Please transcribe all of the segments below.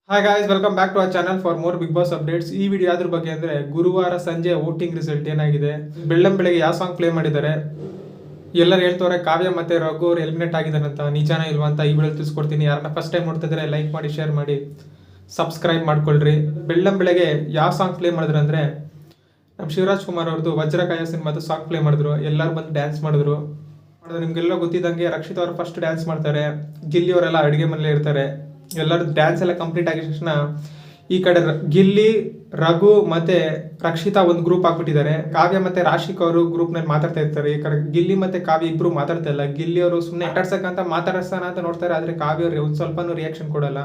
Hi guys, welcome back to our channel for more Bigg Boss updates. ಈ video ಯಾವ್ದ್ರ ಬಗ್ಗೆ ಅಂದ್ರೆ ಗುರುವಾರ ಸಂಜೆ ವೋಟಿಂಗ್ ರಿಸಲ್ಟ್ ಏನಾಗಿದೆ, ಬೆಳ್ಳಂಬೆಳಗ್ಗೆ ಯಾವ ಸಾಂಗ್ ಪ್ಲೇ ಮಾಡಿದ್ದಾರೆ, ಎಲ್ಲರೂ ಹೇಳ್ತವ್ರೆ ಕಾವ್ಯ ಮತ್ತೆ ರಘು ಅವ್ರು ಎಲಿಮಿನೇಟ್ ಆಗಿದ್ದಾರೆ ಅಂತ. ನಿಜಾನ ಇಲ್ವಾ ಅಂತ ಈ ವಿಡಿಯೋ ತಿಳಿಸ್ಕೊಡ್ತೀನಿ. ಯಾರನ್ನ ಫಸ್ಟ್ ಟೈಮ್ ನೋಡ್ತಾ ಇದ್ರೆ ಲೈಕ್ ಮಾಡಿ, ಶೇರ್ ಮಾಡಿ, ಸಬ್ಸ್ಕ್ರೈಬ್ ಮಾಡ್ಕೊಳ್ರಿ. ಬೆಳ್ಳಂಬೆಳಗ್ಗೆ ಯಾವ ಸಾಂಗ್ ಪ್ಲೇ ಮಾಡಿದ್ರು ಅಂದ್ರೆ ನಮ್ಮ ಶಿವರಾಜ್ ಕುಮಾರ್ ಅವ್ರದ್ದು ವಜ್ರಕಾಯ ಸಿನಿಮಾದ ಸಾಂಗ್ ಪ್ಲೇ ಮಾಡಿದ್ರು. ಎಲ್ಲರೂ ಬಂದು ಡ್ಯಾನ್ಸ್ ಮಾಡಿದ್ರು. ನಿಮ್ಗೆಲ್ಲ ಗೊತ್ತಿದ್ದಂಗೆ ರಕ್ಷಿತ್ ಅವರು ಫಸ್ಟ್ ಡ್ಯಾನ್ಸ್ ಮಾಡ್ತಾರೆ, ಗಿಲ್ಲಿ ಅವರೆಲ್ಲ ಅಡುಗೆ ಮನೇಲಿ ಇರ್ತಾರೆ. ಎಲ್ಲರೂ ಡ್ಯಾನ್ಸ್ ಎಲ್ಲ ಕಂಪ್ಲೀಟ್ ಆಗಿದ ತಕ್ಷಣ ಈ ಕಡೆ ಗಿಲ್ಲಿ, ರಘು ಮತ್ತೆ ರಕ್ಷಿತಾ ಒಂದು ಗ್ರೂಪ್ ಆಗ್ಬಿಟ್ಟಿದ್ದಾರೆ. ಕಾವ್ಯ ಮತ್ತೆ ರಾಶಿಕ್ ಅವರು ಗ್ರೂಪ್ ನಲ್ಲಿ ಮಾತಾಡ್ತಾ ಇರ್ತಾರೆ. ಈ ಕಡೆ ಗಿಲ್ಲಿ ಮತ್ತೆ ಕಾವ್ಯ ಇಬ್ರು ಮಾತಾಡ್ತಾ ಇಲ್ಲ. ಗಿಲ್ಲಿ ಅವರು ಸುಮ್ಮನೆ ಆಟಾಡ್ಸಕ್ಕಂತ ಮಾತಾಡ್ಸೋಣ ಅಂತ ನೋಡ್ತಾರೆ, ಆದ್ರೆ ಕಾವ್ಯ ಅವ್ರಿಗೆ ಒಂದ್ ಸ್ವಲ್ಪನೂ ರಿಯಾಕ್ಷನ್ ಕೊಡಲ್ಲ.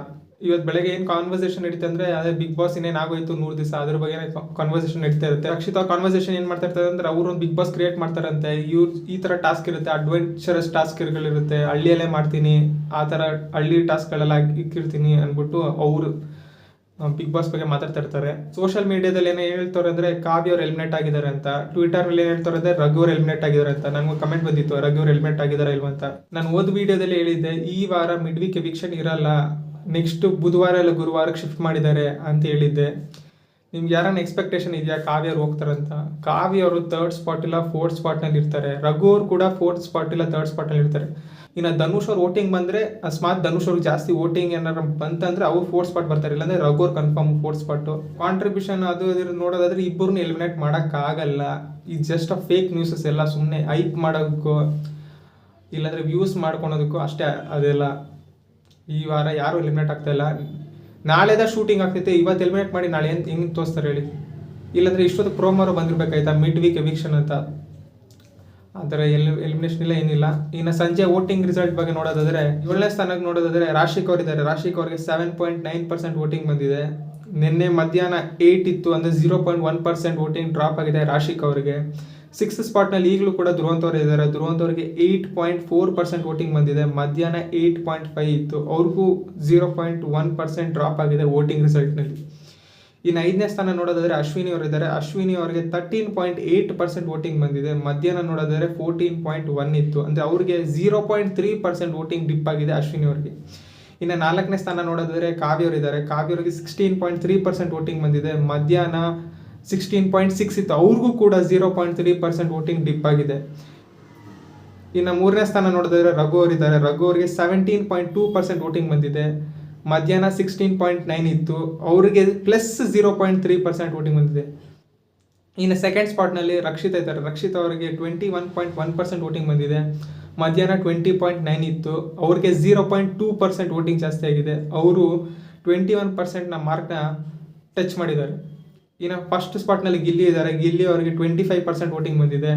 ಇವತ್ತು ಬೆಳಗ್ಗೆ ಏನ್ ಕಾನ್ವರ್ಸೇಷನ್ ನಡೀತಾ ಅಂದ್ರೆ ಅದೇ ಬಿಗ್ ಬಾಸ್ ಇನ್ನೇನ್ ಆಗೋಯ್ತು 100 ದಿವಸ, ಅದ್ರ ಬಗ್ಗೆ ಕಾನ್ವರ್ಸೇಷನ್ ನಡೀತಾ ಇರುತ್ತೆ. ರಕ್ಷಿತಾ ಕಾನ್ವರ್ಸೇಷನ್ ಏನ್ ಮಾಡ್ತಾ ಇರ್ತಾರೆ ಅಂದ್ರೆ ಅವ್ರು ಒಂದು ಬಿಗ್ ಬಾಸ್ ಕ್ರಿಯೇಟ್ ಮಾಡ್ತಾರಂತೆ. ಇವ್ರು ಈ ತರ ಟಾಸ್ಕ್ ಇರುತ್ತೆ, ಅಡ್ವೆಂಚರಸ್ ಟಾಸ್ಕ್ಗಳಿರುತ್ತೆ, ಹಳ್ಳಿಯಲ್ಲೇ ಮಾಡ್ತೀನಿ, ಆ ತರ ಹಳ್ಳಿ ಟಾಸ್ಕ್ಗಳೆಲ್ಲ ಇಕ್ಕಿರ್ತೀನಿ ಅಂದ್ಬಿಟ್ಟು ಅವರು ಬಿಗ್ ಬಾಸ್ ಬಗ್ಗೆ ಮಾತಾಡ್ತಾ ಇರ್ತಾರೆ. ಸೋಷಿಯಲ್ ಮೀಡಿಯಾದಲ್ಲಿ ಏನೇ ಹೇಳ್ತಾರೆ ಅಂದ್ರೆ ಕಾವ್ಯ ಅವ್ರು ಎಲಿಮಿನೇಟ್ ಆಗಿದ್ದಾರೆ ಅಂತ. ಟ್ವಿಟರ್ ಅಲ್ಲಿ ಏನ್ ಹೇಳ್ತಾರೆ ಅಂದ್ರೆ ರಘು ಅವ್ರು ಎಲಿಮಿನೇಟ್ ಆಗಿದ್ದಾರೆ ಅಂತ. ನನಗೂ ಕಮೆಂಟ್ ಬಂದಿತ್ತು ರಘು ಅವ್ರು ಎಲಿಮಿನೇಟ್ ಆಗಿದ್ದಾರೆ ಇಲ್ವಾ ಅಂತ. ನಾನು ಓದ್ ವಿಡಿಯೋದಲ್ಲಿ ಹೇಳಿದ್ದೆ ಈ ವಾರ ಮಿಡ್ ವೀಕ್ ಎವಿಕ್ಷನ್ ಇರಲ್ಲ, ನೆಕ್ಸ್ಟ್ ಬುಧವಾರ ಇಲ್ಲ ಗುರುವಾರಕ್ಕೆ ಶಿಫ್ಟ್ ಮಾಡಿದ್ದಾರೆ ಅಂತ ಹೇಳಿದ್ದೆ. ನಿಮ್ಗೆ ಯಾರನ್ನ ಎಕ್ಸ್ಪೆಕ್ಟೇಷನ್ ಇದೆಯಾ ಕಾವ್ಯ ಅವ್ರು ಹೋಗ್ತಾರಂತ? ಕಾವ್ಯ ಅವರು 3rd ಸ್ಪಾಟ್ ಇಲ್ಲ 4th ಸ್ಪಾಟ್ ನಲ್ಲಿ ಇರ್ತಾರೆ. ರಘು ಅವ್ರು ಕೂಡ 4th ಸ್ಪಾಟ್ ಇಲ್ಲ 3rd ಸ್ಪಾಟ್ ನಲ್ಲಿ ಇರ್ತಾರೆ. ಇನ್ನು ಧನುಷ್ ಅವ್ರು ವೋಟಿಂಗ್ ಬಂದ್ರೆ ಅಕಸ್ಮಾತ್ ಧನುಷ್ ಅವ್ರಿಗೆ ಜಾಸ್ತಿ ವೋಟಿಂಗ್ ಏನಾರ ಬಂತಂದ್ರೆ ಅವ್ರು 4th ಸ್ಪಾಟ್ ಬರ್ತಾರೆ, ಇಲ್ಲಾಂದ್ರೆ ರಘು ಅವ್ರು ಕನ್ಫರ್ಮ್ 4th ಸ್ಪಾಟ್. ಕಾಂಟ್ರಿಬ್ಯೂಷನ್ ಅದು ನೋಡೋದಾದ್ರೆ ಇಬ್ಬರನ್ನ ಎಲಿಮಿನೇಟ್ ಮಾಡಕ್ ಆಗಲ್ಲ. ಈ ಜಸ್ಟ್ ಫೇಕ್ ನ್ಯೂಸಸ್ ಎಲ್ಲ ಸುಮ್ಮನೆ ಹೈಪ್ ಮಾಡೋದಕ್ಕೂ ಇಲ್ಲಾಂದ್ರೆ ವ್ಯೂಸ್ ಮಾಡ್ಕೊಳೋದಕ್ಕೂ ಅಷ್ಟೇ. ಅದೆಲ್ಲ ಈ ವಾರ ಯಾರು ಎಲಿಮಿನೇಟ್ ಆಗ್ತಾ ಇಲ್ಲ. ನಾಳೆದ ಶೂಟಿಂಗ್ ಆಗ್ತೈತೆ, ಇವತ್ತು ಎಲಿಮಿನೇಟ್ ಮಾಡಿ ನಾಳೆ ಹೆಂಗೆ ತೋರಿಸ್ತಾರೆ ಹೇಳಿ? ಇಲ್ಲಾಂದ್ರೆ ಇಷ್ಟೊತ್ತು ಪ್ರೋಮೋರು ಬಂದಿರ್ಬೇಕಾಯ್ತಾ ಮಿಡ್ ವೀಕ್ ಎವಿಕ್ಷನ್ ಅಂತ. ಆ ಥರ ಎಲಿಮಿನೇಷನ್ ಇಲ್ಲ, ಏನಿಲ್ಲ. ಇನ್ನು ಸಂಜೆ ವೋಟಿಂಗ್ ರಿಸಲ್ಟ್ ಬಗ್ಗೆ ನೋಡೋದಾದ್ರೆ 7ನೇ ಸ್ಥಾನಕ್ಕೆ ನೋಡೋದಾದ್ರೆ ರಾಶಿಕ್ ಅವ್ರು ಇದ್ದಾರೆ. ರಾಶಿಕ್ ಅವ್ರಿಗೆ 7.9% ವೋಟಿಂಗ್ ಬಂದಿದೆ. ನಿನ್ನೆ ಮಧ್ಯಾಹ್ನ 8 ಇತ್ತು, ಅಂದ್ರೆ 0.1% ವೋಟಿಂಗ್ ಡ್ರಾಪ್ ಆಗಿದೆ ರಾಶಿಕ್ ಅವರಿಗೆ. 6th ಸ್ಪಾಟ್ನಲ್ಲಿ ಈಗಲೂ ಕೂಡ ಧ್ರುವಂತವ್ರು ಇದ್ದಾರೆ. ಧ್ರುವಂತವ್ರಿಗೆ 8.4% ವೋಟಿಂಗ್ ಬಂದಿದೆ. ಮಧ್ಯಾಹ್ನ 8.5 ಇತ್ತು, ಅವ್ರಿಗೂ 0.1% ಡ್ರಾಪ್ ಆಗಿದೆ ವೋಟಿಂಗ್ ರಿಸಲ್ಟ್ನಲ್ಲಿ. ಇನ್ನು 5ನೇ ಸ್ಥಾನ ನೋಡೋದಾದ್ರೆ ಅಶ್ವಿನಿ ಅವರು ಇದ್ದಾರೆ. ಅಶ್ವಿನಿ ಅವರಿಗೆ 13.8% ವೋಟಿಂಗ್ ಬಂದಿದೆ. ಮಧ್ಯಾಹ್ನ ನೋಡೋದಾದ್ರೆ 14.1 ಇತ್ತು, ಅಂದರೆ ಅವ್ರಿಗೆ 0.3% ವೋಟಿಂಗ್ ಡಿಪ್ ಆಗಿದೆ ಅಶ್ವಿನಿ ಅವರಿಗೆ. ಇನ್ನು 4ನೇ ಸ್ಥಾನ ನೋಡೋದಾದ್ರೆ ಕಾವ್ಯ ಅವರು ಇದ್ದಾರೆ. ಕಾವ್ಯ ಅವರಿಗೆ 16.3% ವೋಟಿಂಗ್ ಬಂದಿದೆ. ಮಧ್ಯಾಹ್ನ 16.6 ಇತ್ತು, ಅವ್ರಿಗೂ ಕೂಡ 0.3% ವೋಟಿಂಗ್ ಡಿಪ್ ಆಗಿದೆ. ಇನ್ನು 3ನೇ ಸ್ಥಾನ ನೋಡಿದ್ರೆ ರಘು ಅವರಿದ್ದಾರೆ. ರಘು ಅವರಿಗೆ 17.2% ವೋಟಿಂಗ್ ಬಂದಿದೆ. ಮಧ್ಯಾಹ್ನ 16.9 ಇತ್ತು, ಅವರಿಗೆ +0.3% ವೋಟಿಂಗ್ ಬಂದಿದೆ. ಇನ್ನು 2nd ಸ್ಪಾಟ್ನಲ್ಲಿ ರಕ್ಷಿತಾ ಇದ್ದಾರೆ. ರಕ್ಷಿತಾ ಅವರಿಗೆ 21.1% ವೋಟಿಂಗ್ ಬಂದಿದೆ. ಮಧ್ಯಾಹ್ನ 20.9 ಇತ್ತು, ಅವ್ರಿಗೆ 0.2% ವೋಟಿಂಗ್ ಜಾಸ್ತಿ ಆಗಿದೆ. ಅವರು 21% ಮಾರ್ಕ್ನ ಟಚ್ ಮಾಡಿದ್ದಾರೆ. ಇನ್ನು 1st ಸ್ಪಾಟ್ನಲ್ಲಿ ಗಿಲ್ಲಿ ಇದ್ದಾರೆ. ಗಿಲ್ಲಿ ಅವರಿಗೆ 25% ವೋಟಿಂಗ್ ಬಂದಿದೆ.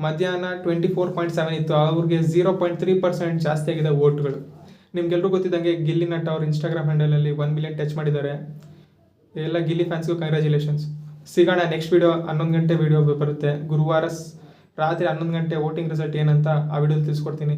ಮಧ್ಯಾಹ್ನ 24.7 ಇತ್ತು, ಅವ್ರಿಗೆ 0.3% ಜಾಸ್ತಿ ಆಗಿದೆ ವೋಟ್ಗಳು. ನಿಮ್ಗೆಲ್ರೂ ಗೊತ್ತಿದ್ದಂಗೆ ಗಿಲ್ಲಿ ನಟ ಅವ್ರ ಇನ್ಸ್ಟಾಗ್ರಾಮ್ ಹ್ಯಾಂಡಲಲ್ಲಿ 1 ಮಿಲಿಯನ್ ಟಚ್ ಮಾಡಿದ್ದಾರೆ. ಎಲ್ಲ ಗಿಲ್ಲಿ ಫ್ಯಾನ್ಸ್ಗೂ ಕಂಗ್ರ್ಯಾಚುಲೇಷನ್ಸ್. ಸಿಗೋಣ ನೆಕ್ಸ್ಟ್ ವಿಡಿಯೋ 11 ಗಂಟೆ ವಿಡಿಯೋ ಬರುತ್ತೆ. ಗುರುವಾರ ರಾತ್ರಿ 11 ಗಂಟೆ ವೋಟಿಂಗ್ ರಿಸಲ್ಟ್ ಏನಂತ ಆ ವಿಡಿಯೋ ತಿಳಿಸ್ಕೊಡ್ತೀನಿ.